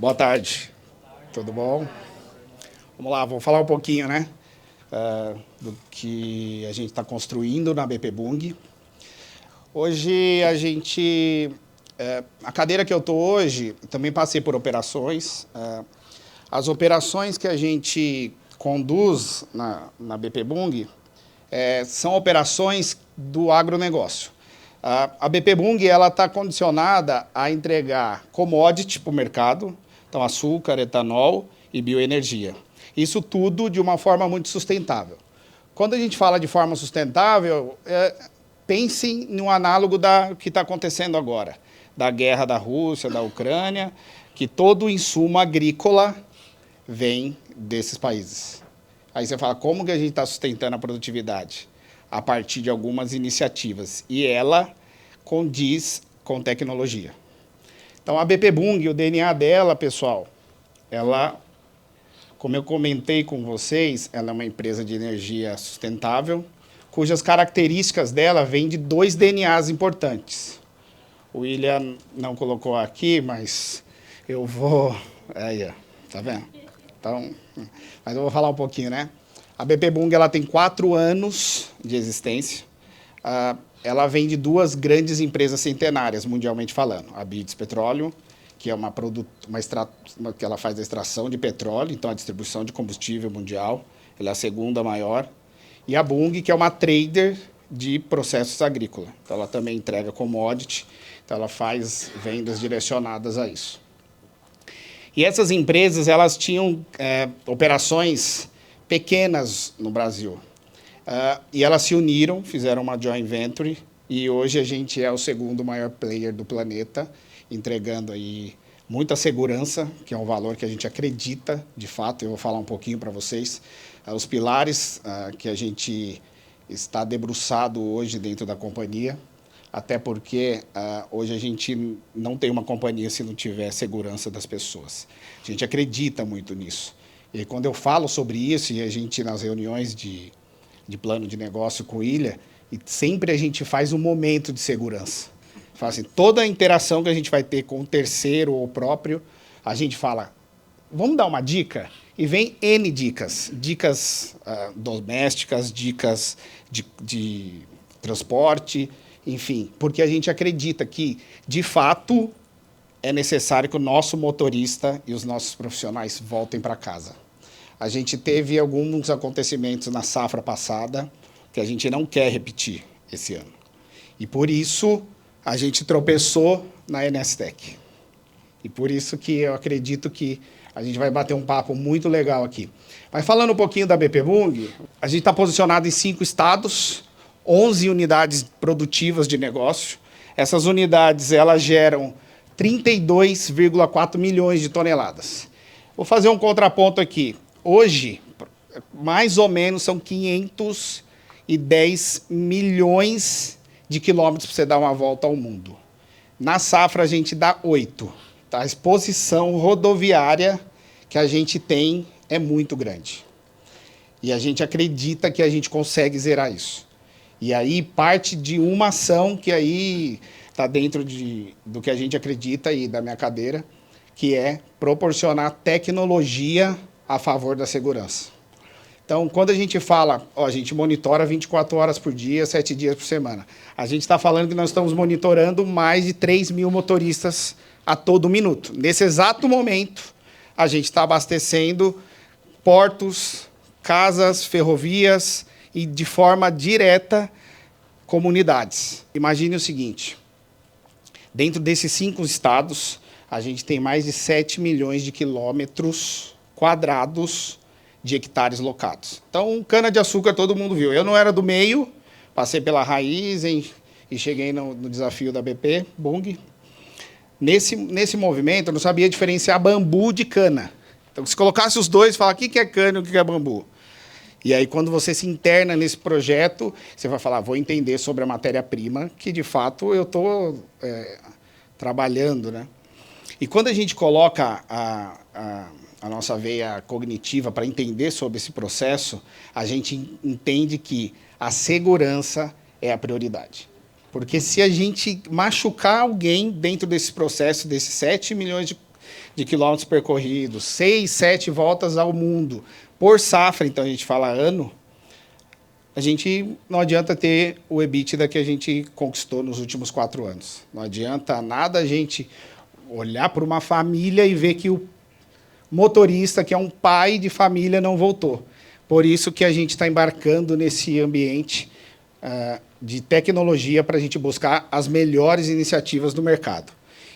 Boa tarde, tudo bom? Vamos lá, vou falar um pouquinho, né, do que a gente está construindo na BP Bung. Hoje a cadeira que eu estou hoje, também passei por operações. As operações que a gente conduz na BP Bung são operações do agronegócio. A BP Bung está condicionada a entregar commodity para o mercado, então açúcar, etanol e bioenergia. Isso tudo de uma forma muito sustentável. Quando a gente fala de forma sustentável, pensem no análogo do que está acontecendo agora, da guerra da Rússia, da Ucrânia, que todo o insumo agrícola vem desses países. Aí você fala, como que a gente está sustentando a produtividade? A partir de algumas iniciativas, e ela condiz com tecnologia. Então, a BP Bung, o DNA dela, pessoal, ela, como eu comentei com vocês, ela é uma empresa de energia sustentável, cujas características dela vêm de 2 DNAs importantes. O William não colocou aqui, mas eu vou... Aí, ó, tá vendo? Então, mas eu vou falar um pouquinho, né? A BP Bung ela tem 4 anos de existência. Ela vem de 2 grandes empresas centenárias, mundialmente falando. A Brites Petroleum, que é que ela faz a extração de petróleo, então a distribuição de combustível mundial, ela é a 2ª maior. E a Bung, que é uma trader de processos agrícolas. Então, ela também entrega commodity, então ela faz vendas direcionadas a isso. E essas empresas, elas tinham operações pequenas no Brasil. E elas se uniram, fizeram uma joint venture, e hoje a gente é o 2º maior player do planeta, entregando aí muita segurança, que é um valor que a gente acredita, de fato, eu vou falar um pouquinho para vocês. Os pilares que a gente está debruçado hoje dentro da companhia, até porque hoje a gente não tem uma companhia se não tiver segurança das pessoas. A gente acredita muito nisso. E quando eu falo sobre isso, e a gente nas reuniões de plano de negócio com o Ilha, e sempre a gente faz um momento de segurança. Fala assim, toda a interação que a gente vai ter com o terceiro ou próprio, a gente fala, vamos dar uma dica? E vem N dicas. Dicas domésticas, dicas de transporte, enfim, porque a gente acredita que, de fato, é necessário que o nosso motorista e os nossos profissionais voltem para casa. A gente teve alguns acontecimentos na safra passada que a gente não quer repetir esse ano. E, por isso, a gente tropeçou na Enestec. E, por isso, que eu acredito que a gente vai bater um papo muito legal aqui. Mas, falando um pouquinho da BP Bung, a gente está posicionado em 5 estados, 11 unidades produtivas de negócio. Essas unidades elas geram 32,4 milhões de toneladas. Vou fazer um contraponto aqui. Hoje, mais ou menos, são 510 milhões de quilômetros para você dar uma volta ao mundo. Na safra, a gente dá 8. Tá? A exposição rodoviária que a gente tem é muito grande. E a gente acredita que a gente consegue zerar isso. E aí, parte de uma ação que aí está dentro do que a gente acredita e da minha cadeira, que é proporcionar tecnologia a favor da segurança. Então, quando a gente fala, a gente monitora 24 horas por dia, 7 dias por semana. A gente está falando que nós estamos monitorando mais de 3 mil motoristas a todo minuto. Nesse exato momento, a gente está abastecendo portos, casas, ferrovias e, de forma direta, comunidades. Imagine o seguinte, dentro desses 5 estados, a gente tem mais de 7 milhões de quilômetros quadrados de hectares locados. Então, cana-de-açúcar todo mundo viu. Eu não era do meio, passei pela raiz e cheguei no desafio da BP Bung. Nesse movimento, eu não sabia diferenciar bambu de cana. Então, se colocasse os dois, falar o que é cana e o que é bambu. E aí, quando você se interna nesse projeto, você vai falar, vou entender sobre a matéria-prima, que, de fato, eu estou trabalhando, né? E quando a gente coloca a nossa veia cognitiva para entender sobre esse processo, a gente entende que a segurança é a prioridade. Porque se a gente machucar alguém dentro desse processo, desses 7 milhões de quilômetros percorridos, 6, 7 voltas ao mundo por safra, então a gente fala ano, a gente não adianta ter o EBITDA que a gente conquistou nos últimos 4 anos. Não adianta nada a gente olhar para uma família e ver que o motorista, que é um pai de família, não voltou. Por isso que a gente está embarcando nesse ambiente de tecnologia para a gente buscar as melhores iniciativas do mercado.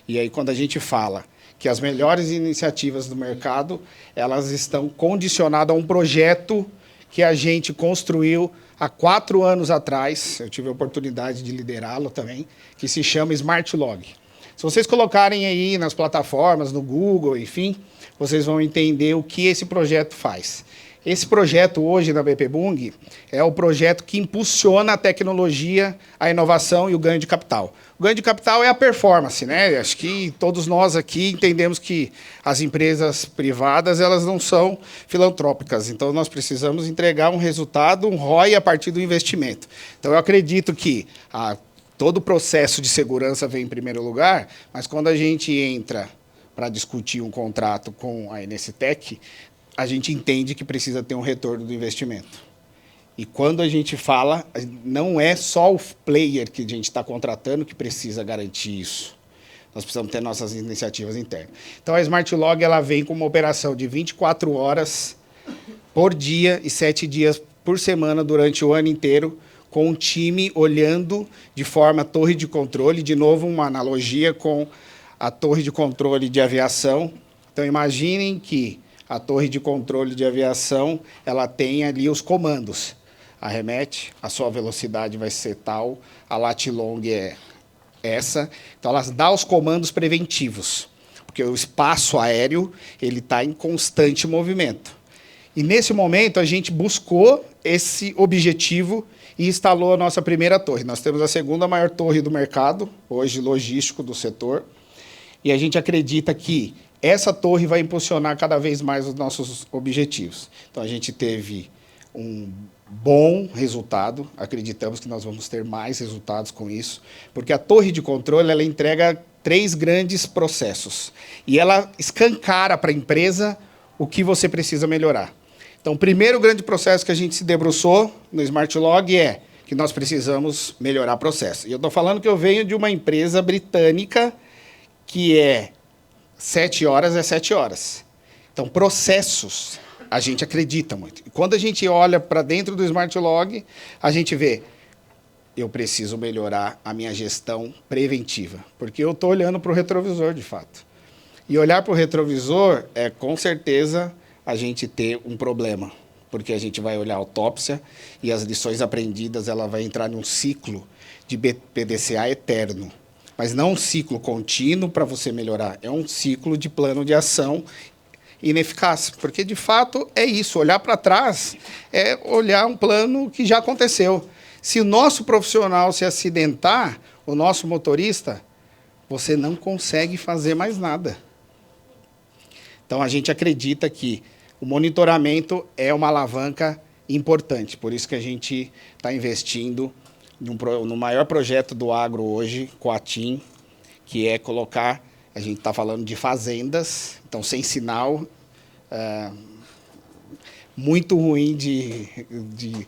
E aí, quando a gente fala que as melhores iniciativas do mercado, elas estão condicionadas a um projeto que a gente construiu há 4 anos atrás, eu tive a oportunidade de liderá-lo também, que se chama SmartLog. Se vocês colocarem aí nas plataformas, no Google, enfim, vocês vão entender o que esse projeto faz. Esse projeto hoje da BP Bung é o projeto que impulsiona a tecnologia, a inovação e o ganho de capital. O ganho de capital é a performance, né? Acho que todos nós aqui entendemos que as empresas privadas, elas não são filantrópicas, então nós precisamos entregar um resultado, um ROI a partir do investimento. Então eu acredito que todo o processo de segurança vem em primeiro lugar, mas quando a gente entra para discutir um contrato com a NSTEC, a gente entende que precisa ter um retorno do investimento. E quando a gente fala, não é só o player que a gente está contratando que precisa garantir isso. Nós precisamos ter nossas iniciativas internas. Então, a SmartLog ela vem com uma operação de 24 horas por dia e 7 dias por semana durante o ano inteiro, com um time olhando de forma torre de controle, de novo uma analogia com a torre de controle de aviação. Então, imaginem que a torre de controle de aviação, ela tem ali os comandos. Arremete, a sua velocidade vai ser tal, a lat long é essa. Então, ela dá os comandos preventivos, porque o espaço aéreo ele está em constante movimento. E, nesse momento, a gente buscou esse objetivo e instalou a nossa primeira torre. Nós temos a segunda maior torre do mercado, hoje logístico do setor, e a gente acredita que essa torre vai impulsionar cada vez mais os nossos objetivos. Então, a gente teve um bom resultado, acreditamos que nós vamos ter mais resultados com isso, porque a torre de controle ela entrega 3 grandes processos e ela escancara para a empresa o que você precisa melhorar. Então, o primeiro grande processo que a gente se debruçou no SmartLog é que nós precisamos melhorar processo. E eu estou falando que eu venho de uma empresa britânica que é 7 horas é 7 horas. Então, processos, a gente acredita muito. E quando a gente olha para dentro do SmartLog, a gente vê, eu preciso melhorar a minha gestão preventiva, porque eu estou olhando para o retrovisor, de fato. E olhar para o retrovisor é, com certeza, a gente ter um problema, porque a gente vai olhar a autópsia e as lições aprendidas, ela vai entrar num ciclo de PDCA eterno. Mas não um ciclo contínuo para você melhorar, é um ciclo de plano de ação ineficaz. Porque, de fato, é isso. Olhar para trás é olhar um plano que já aconteceu. Se o nosso profissional se acidentar, o nosso motorista, você não consegue fazer mais nada. Então, a gente acredita que o monitoramento é uma alavanca importante. Por isso que a gente está investindo no maior projeto do agro hoje, com a TIM, que é colocar, a gente está falando de fazendas, então sem sinal, muito ruim de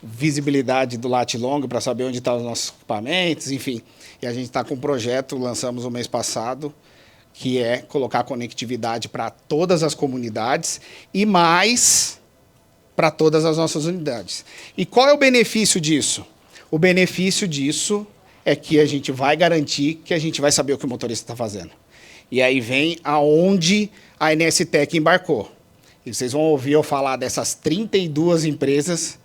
visibilidade do lat long para saber onde estão os nossos equipamentos, enfim. E a gente está com um projeto, lançamos o mês passado, que é colocar conectividade para todas as comunidades e mais para todas as nossas unidades. E qual é o benefício disso? O benefício disso é que a gente vai garantir que a gente vai saber o que o motorista está fazendo. E aí vem aonde a NSTEC embarcou. E vocês vão ouvir eu falar dessas 32 empresas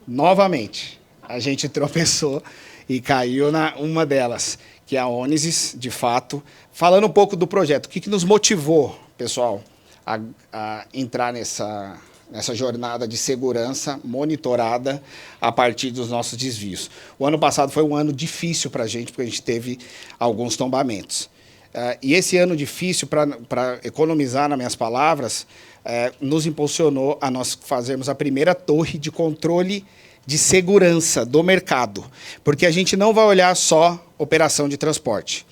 novamente. A gente tropeçou e caiu na uma delas, que é a Onisis, de fato. Falando um pouco do projeto, o que nos motivou, pessoal, a entrar nessa jornada de segurança monitorada a partir dos nossos desvios. O ano passado foi um ano difícil para a gente, porque a gente teve alguns tombamentos. E esse ano difícil, para economizar nas minhas palavras, nos impulsionou a nós fazermos a primeira torre de controle de segurança do mercado, porque a gente não vai olhar só operação de transporte.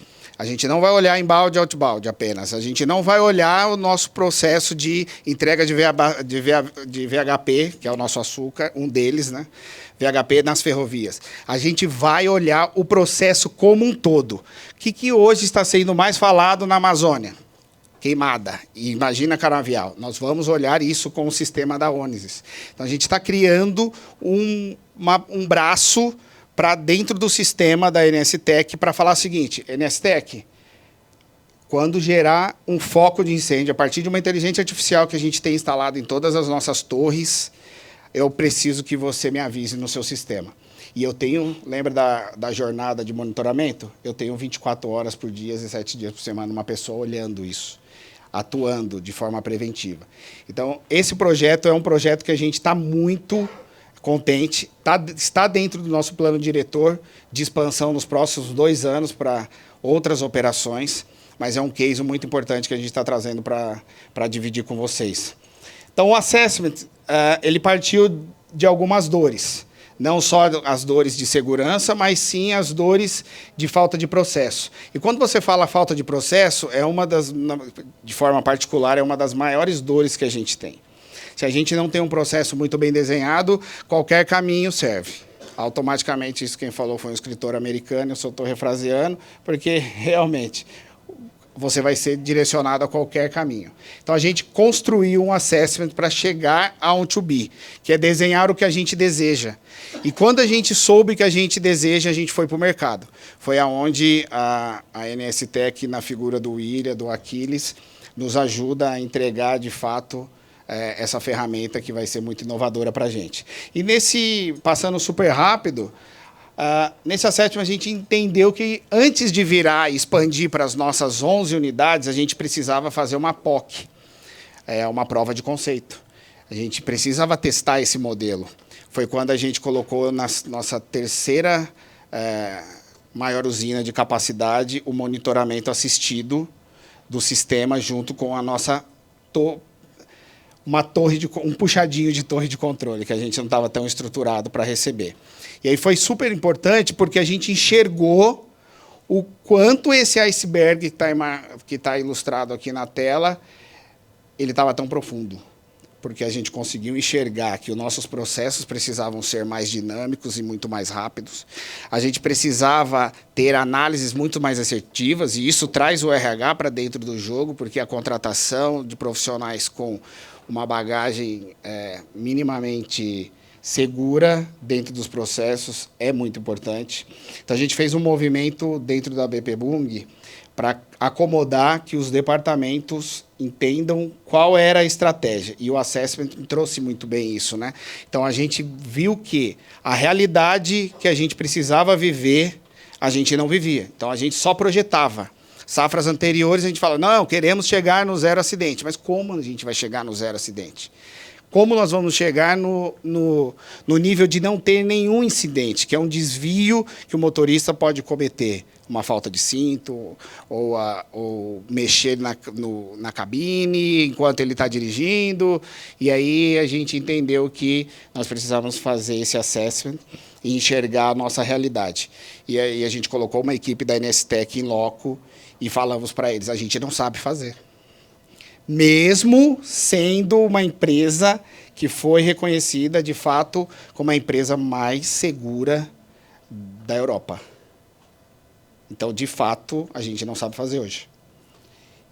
A gente não vai olhar inbound e outbound apenas. A gente não vai olhar o nosso processo de entrega de VHP, que é o nosso açúcar, um deles, né? VHP nas ferrovias. A gente vai olhar o processo como um todo. O que hoje está sendo mais falado na Amazônia? Queimada. E imagina canavial. Nós vamos olhar isso com o sistema da Ônisis. Então, a gente está criando um braço para dentro do sistema da NSTEC para falar o seguinte: NSTEC, quando gerar um foco de incêndio, a partir de uma inteligência artificial que a gente tem instalado em todas as nossas torres, eu preciso que você me avise no seu sistema. E eu tenho, lembra da jornada de monitoramento? Eu tenho 24 horas por dia e 7 dias por semana uma pessoa olhando isso, atuando de forma preventiva. Então, esse projeto é um projeto que a gente está muito contente, está dentro do nosso plano diretor de expansão nos próximos 2 anos para outras operações, mas é um case muito importante que a gente está trazendo para dividir com vocês. Então, o assessment, ele partiu de algumas dores. Não só as dores de segurança, mas sim as dores de falta de processo. E quando você fala falta de processo, de forma particular, é uma das maiores dores que a gente tem. Se a gente não tem um processo muito bem desenhado, qualquer caminho serve. Automaticamente, isso quem falou foi um escritor americano, eu só estou refraseando, porque realmente você vai ser direcionado a qualquer caminho. Então, a gente construiu um assessment para chegar a um to be, que é desenhar o que a gente deseja. E quando a gente soube que a gente deseja, a gente foi para o mercado. Foi aonde a NSTEC, na figura do William, do Aquiles, nos ajuda a entregar, de fato, essa ferramenta que vai ser muito inovadora para a gente. E passando super rápido, nesse assessment a gente entendeu que antes de virar e expandir para as nossas 11 unidades, a gente precisava fazer uma POC, uma prova de conceito. A gente precisava testar esse modelo. Foi quando a gente colocou na nossa terceira maior usina de capacidade o monitoramento assistido do sistema junto com a nossa um puxadinho de torre de controle, que a gente não estava tão estruturado para receber. E aí foi super importante porque a gente enxergou o quanto esse iceberg que está ilustrado aqui na tela, ele estava tão profundo. Porque a gente conseguiu enxergar que os nossos processos precisavam ser mais dinâmicos e muito mais rápidos. A gente precisava ter análises muito mais assertivas, e isso traz o RH para dentro do jogo, porque a contratação de profissionais com uma bagagem minimamente segura dentro dos processos é muito importante. Então, a gente fez um movimento dentro da BP Bung para acomodar que os departamentos entendam qual era a estratégia. E o assessment trouxe muito bem isso, né? Então, a gente viu que a realidade que a gente precisava viver, a gente não vivia. Então, a gente só projetava. Safras anteriores, a gente fala, não, queremos chegar no 0 acidente. Mas como a gente vai chegar no 0 acidente? Como nós vamos chegar no nível de não ter nenhum incidente, que é um desvio que o motorista pode cometer? Uma falta de cinto, ou mexer na cabine enquanto ele está dirigindo. E aí a gente entendeu que nós precisávamos fazer esse assessment e enxergar a nossa realidade. E aí a gente colocou uma equipe da NSTEC em loco e falamos para eles, a gente não sabe fazer. Mesmo sendo uma empresa que foi reconhecida, de fato, como a empresa mais segura da Europa. Então, de fato, a gente não sabe fazer hoje.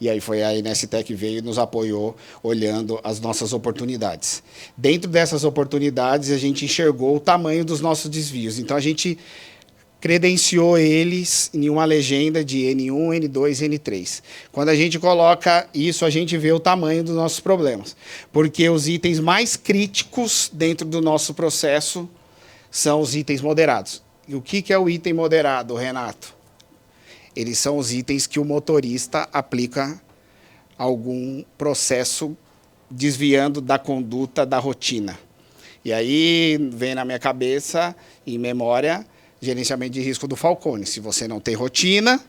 E aí foi a NSTEC que veio e nos apoiou, olhando as nossas oportunidades. Dentro dessas oportunidades, a gente enxergou o tamanho dos nossos desvios. Então, a gente credenciou eles em uma legenda de N1, N2 e N3. Quando a gente coloca isso, a gente vê o tamanho dos nossos problemas. Porque os itens mais críticos dentro do nosso processo são os itens moderados. E o que é o item moderado, Renato? Eles são os itens que o motorista aplica algum processo desviando da conduta da rotina. E aí vem na minha cabeça, em memória, gerenciamento de risco do Falcone. Se você não tem rotina,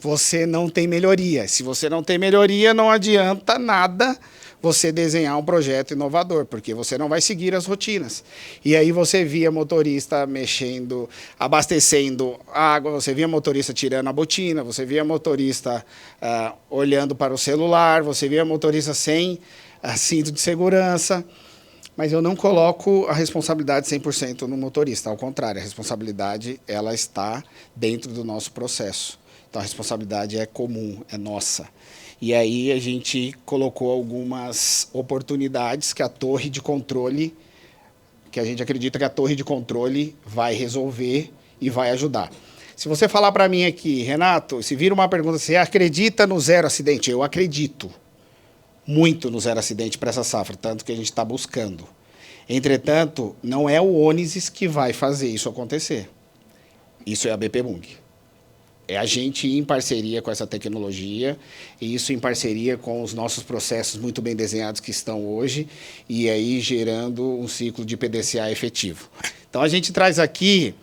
você não tem melhoria. Se você não tem melhoria, não adianta nada você desenhar um projeto inovador, porque você não vai seguir as rotinas. E aí você via motorista mexendo, abastecendo água, você via motorista tirando a botina, você via motorista olhando para o celular, você via motorista sem cinto de segurança. Mas eu não coloco a responsabilidade 100% no motorista, ao contrário, a responsabilidade ela está dentro do nosso processo. Então a responsabilidade é comum, é nossa. E aí a gente colocou algumas oportunidades que a torre de controle, que a gente acredita que a torre de controle vai resolver e vai ajudar. Se você falar para mim aqui, Renato, se vira uma pergunta, você acredita no zero acidente? Eu acredito muito no zero acidente para essa safra, tanto que a gente está buscando. Entretanto, não é o Ônibus que vai fazer isso acontecer. Isso é a BP Bung. É a gente em parceria com essa tecnologia, e isso em parceria com os nossos processos muito bem desenhados que estão hoje, e aí gerando um ciclo de PDCA efetivo. Então, a gente traz aqui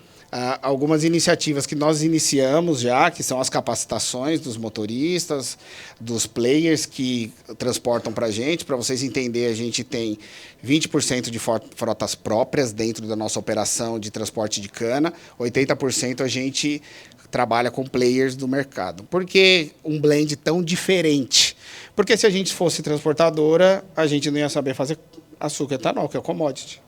algumas iniciativas que nós iniciamos já, que são as capacitações dos motoristas, dos players que transportam para a gente. Para vocês entenderem, a gente tem 20% de frotas próprias dentro da nossa operação de transporte de cana, 80% a gente trabalha com players do mercado. Por que um blend tão diferente? Porque se a gente fosse transportadora, a gente não ia saber fazer açúcar e etanol, que é o commodity.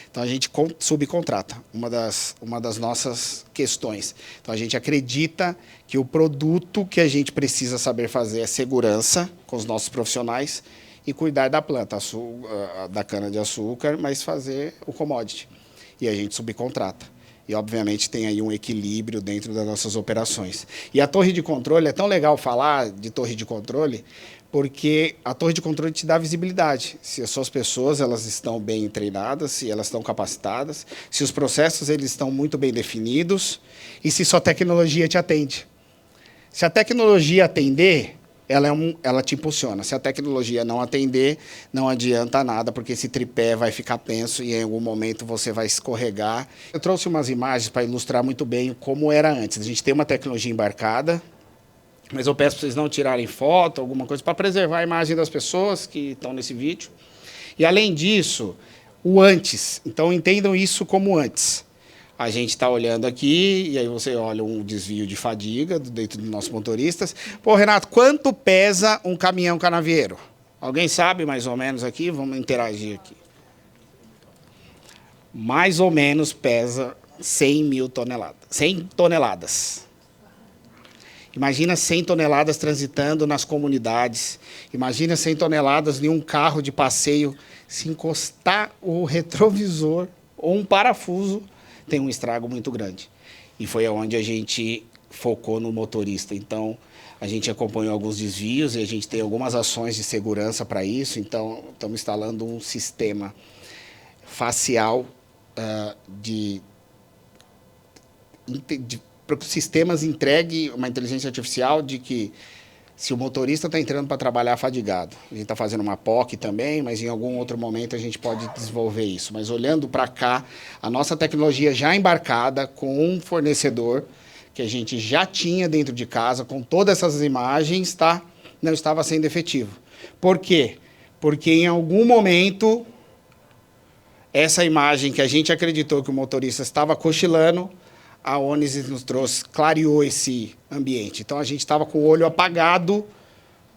Então, a gente subcontrata, uma das nossas questões. Então, a gente acredita que o produto que a gente precisa saber fazer é segurança com os nossos profissionais e cuidar da planta, da cana-de-açúcar, mas fazer o commodity. E a gente subcontrata. E, obviamente, tem aí um equilíbrio dentro das nossas operações. E a torre de controle, é tão legal falar de torre de controle, porque a torre de controle te dá visibilidade. Se as suas pessoas elas estão bem treinadas, se elas estão capacitadas, se os processos eles estão muito bem definidos e se sua tecnologia te atende. Se a tecnologia atender, ela te impulsiona. Se a tecnologia não atender, não adianta nada, porque esse tripé vai ficar penso e em algum momento você vai escorregar. Eu trouxe umas imagens para ilustrar muito bem como era antes. A gente tem uma tecnologia embarcada, mas eu peço para vocês não tirarem foto, alguma coisa, para preservar a imagem das pessoas que estão nesse vídeo. E, além disso, o antes. Então, entendam isso como antes. A gente está olhando aqui, e aí você olha um desvio de fadiga dentro dos nossos motoristas. Pô, Renato, quanto pesa um caminhão canavieiro? Alguém sabe mais ou menos aqui? Vamos interagir aqui. Mais ou menos pesa 100 toneladas. 100 toneladas. Imagina 100 toneladas transitando nas comunidades. Imagina 100 toneladas em um carro de passeio. Se encostar o retrovisor ou um parafuso, tem um estrago muito grande. E foi onde a gente focou no motorista. Então, a gente acompanhou alguns desvios e a gente tem algumas ações de segurança para isso. Então, estamos instalando um sistema facial para que os sistemas entreguem uma inteligência artificial de que se o motorista está entrando para trabalhar fadigado, a gente está fazendo uma POC também, mas em algum outro momento a gente pode desenvolver isso. Mas olhando para cá, a nossa tecnologia já embarcada com um fornecedor que a gente já tinha dentro de casa, com todas essas imagens, não estava sendo efetivo. Por quê? Porque em algum momento, essa imagem que a gente acreditou que o motorista estava cochilando, a Ônibus nos trouxe, clareou esse ambiente. Então, a gente estava com o olho apagado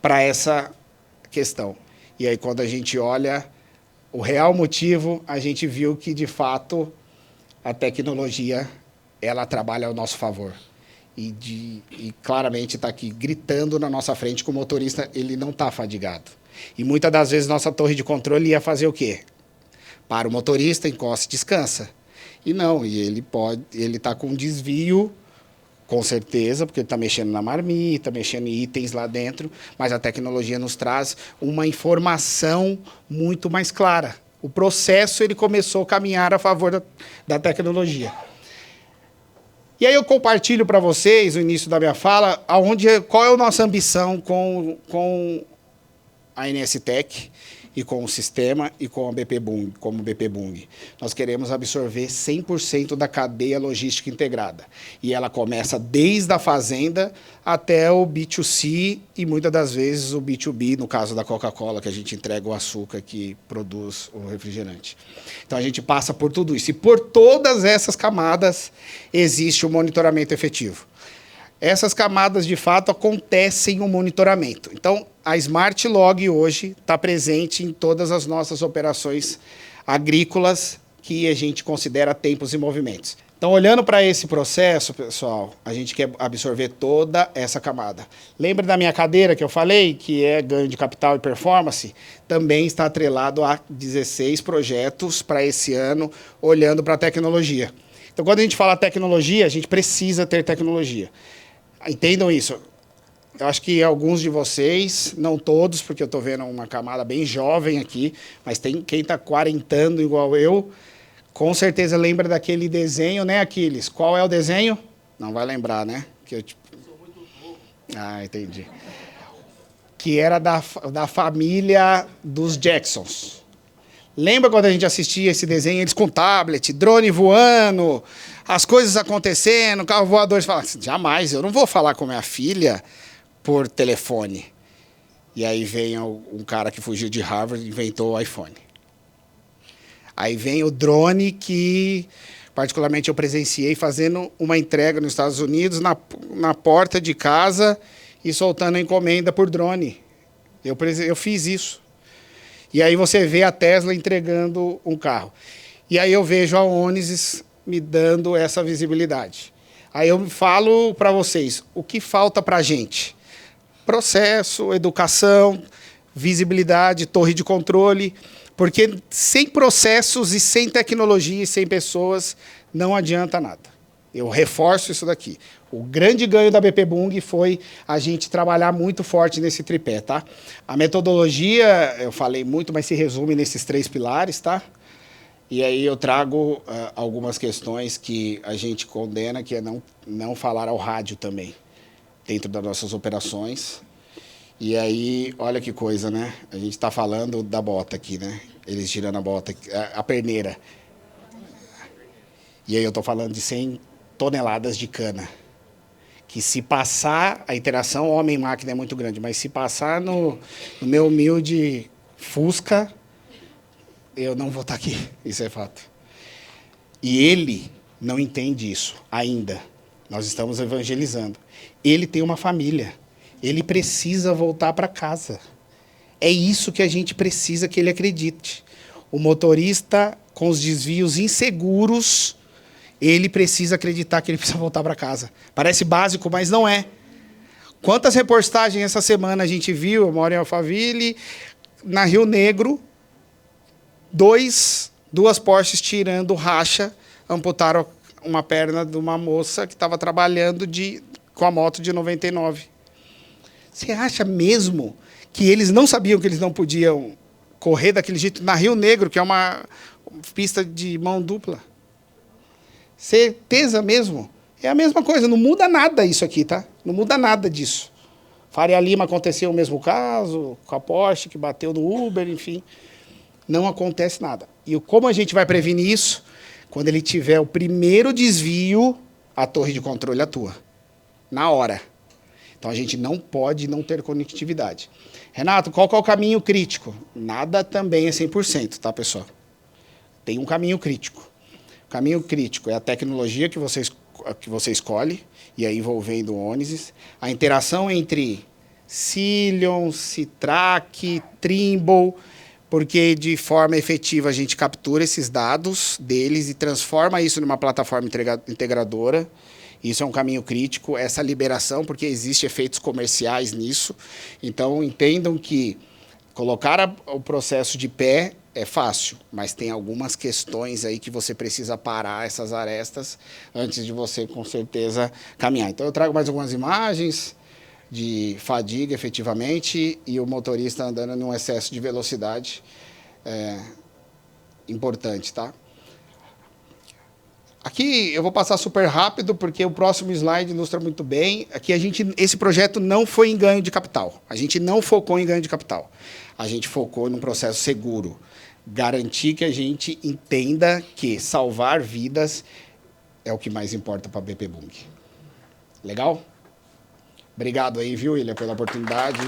para essa questão. E aí, quando a gente olha o real motivo, a gente viu que, de fato, a tecnologia ela trabalha ao nosso favor. E claramente está aqui gritando na nossa frente que o motorista ele não está fadigado. E muitas das vezes nossa torre de controle ia fazer o quê? Para o motorista, encosta e descansa. E não, e ele está com desvio, com certeza, porque ele está mexendo na marmita, mexendo em itens lá dentro, mas a tecnologia nos traz uma informação muito mais clara. O processo ele começou a caminhar a favor da tecnologia. E aí eu compartilho para vocês, no início da minha fala, qual é a nossa ambição com a NS Tech e com o sistema e com a BP Bung, como BP Bung. Nós queremos absorver 100% da cadeia logística integrada. E ela começa desde a fazenda até o B2C e muitas das vezes o B2B, no caso da Coca-Cola, que a gente entrega o açúcar que produz o refrigerante. Então a gente passa por tudo isso. E por todas essas camadas existe o monitoramento efetivo. Essas camadas, de fato, acontecem o monitoramento. Então, a Smart Log hoje está presente em todas as nossas operações agrícolas que a gente considera tempos e movimentos. Então, olhando para esse processo, pessoal, a gente quer absorver toda essa camada. Lembra da minha cadeira que eu falei, que é ganho de capital e performance? Também está atrelado a 16 projetos para esse ano, olhando para a tecnologia. Então, quando a gente fala tecnologia, a gente precisa ter tecnologia. Entendam isso. Eu acho que alguns de vocês, não todos, porque eu estou vendo uma camada bem jovem aqui, mas tem quem está quarentando igual eu, com certeza lembra daquele desenho, né, Aquiles? Qual é o desenho? Não vai lembrar, né? Que eu, tipo... Ah, entendi. Que era da família dos Jacksons. Lembra quando a gente assistia esse desenho, eles com tablet, drone voando, as coisas acontecendo, carro voador, eles falavam assim, jamais, eu não vou falar com minha filha por telefone. E aí vem um cara que fugiu de Harvard e inventou o iPhone. Aí vem o drone que, particularmente, eu presenciei fazendo uma entrega nos Estados Unidos, na porta de casa e soltando a encomenda por drone. Eu fiz isso. E aí você vê a Tesla entregando um carro. E aí eu vejo a Onis me dando essa visibilidade. Aí eu falo para vocês, o que falta para a gente? Processo, educação, visibilidade, torre de controle, porque sem processos e sem tecnologia e sem pessoas não adianta nada. Eu reforço isso daqui. O grande ganho da BP Bung foi a gente trabalhar muito forte nesse tripé, tá? A metodologia, eu falei muito, mas se resume nesses 3 pilares, tá? E aí eu trago algumas questões que a gente condena, que é não falar ao rádio também, dentro das nossas operações. E aí, olha que coisa, né? A gente está falando da bota aqui, né? Eles girando a bota, a perneira. E aí eu estou falando de 100 toneladas de cana. Que se passar, a interação homem-máquina é muito grande, mas se passar no meu humilde Fusca, eu não vou estar aqui, isso é fato. E ele não entende isso ainda. Nós estamos evangelizando. Ele tem uma família, ele precisa voltar para casa. É isso que a gente precisa que ele acredite. O motorista com os desvios inseguros, ele precisa acreditar que ele precisa voltar para casa. Parece básico, mas não é. Quantas reportagens essa semana a gente viu? Eu moro em Alphaville, na Rio Negro, duas Porsches tirando racha, amputaram uma perna de uma moça que estava trabalhando com a moto de 99. Você acha mesmo que eles não sabiam que eles não podiam correr daquele jeito na Rio Negro, que é uma pista de mão dupla? Certeza mesmo? É a mesma coisa, não muda nada isso aqui, tá? Não muda nada disso. Faria Lima aconteceu o mesmo caso, com a Porsche que bateu no Uber, enfim. Não acontece nada. E como a gente vai prevenir isso? Quando ele tiver o primeiro desvio, a torre de controle atua. Na hora. Então a gente não pode não ter conectividade. Renato, qual que é o caminho crítico? Nada também é 100%, tá, pessoal? Tem um caminho crítico. O caminho crítico é a tecnologia que você escolhe, e aí envolvendo o Onis, a interação entre Cilion, Citrac, Trimble, porque de forma efetiva a gente captura esses dados deles e transforma isso numa plataforma integradora. Isso é um caminho crítico, essa liberação, porque existem efeitos comerciais nisso. Então, entendam que colocar o processo de pé é fácil, mas tem algumas questões aí que você precisa parar essas arestas antes de você, com certeza, caminhar. Então, eu trago mais algumas imagens de fadiga, efetivamente, e o motorista andando num excesso de velocidade importante, tá? Aqui eu vou passar super rápido, porque o próximo slide ilustra muito bem. Aqui esse projeto não foi em ganho de capital. A gente não focou em ganho de capital. A gente focou num processo seguro. Garantir que a gente entenda que salvar vidas é o que mais importa para a BP Bung. Legal? Obrigado aí, viu, William, pela oportunidade.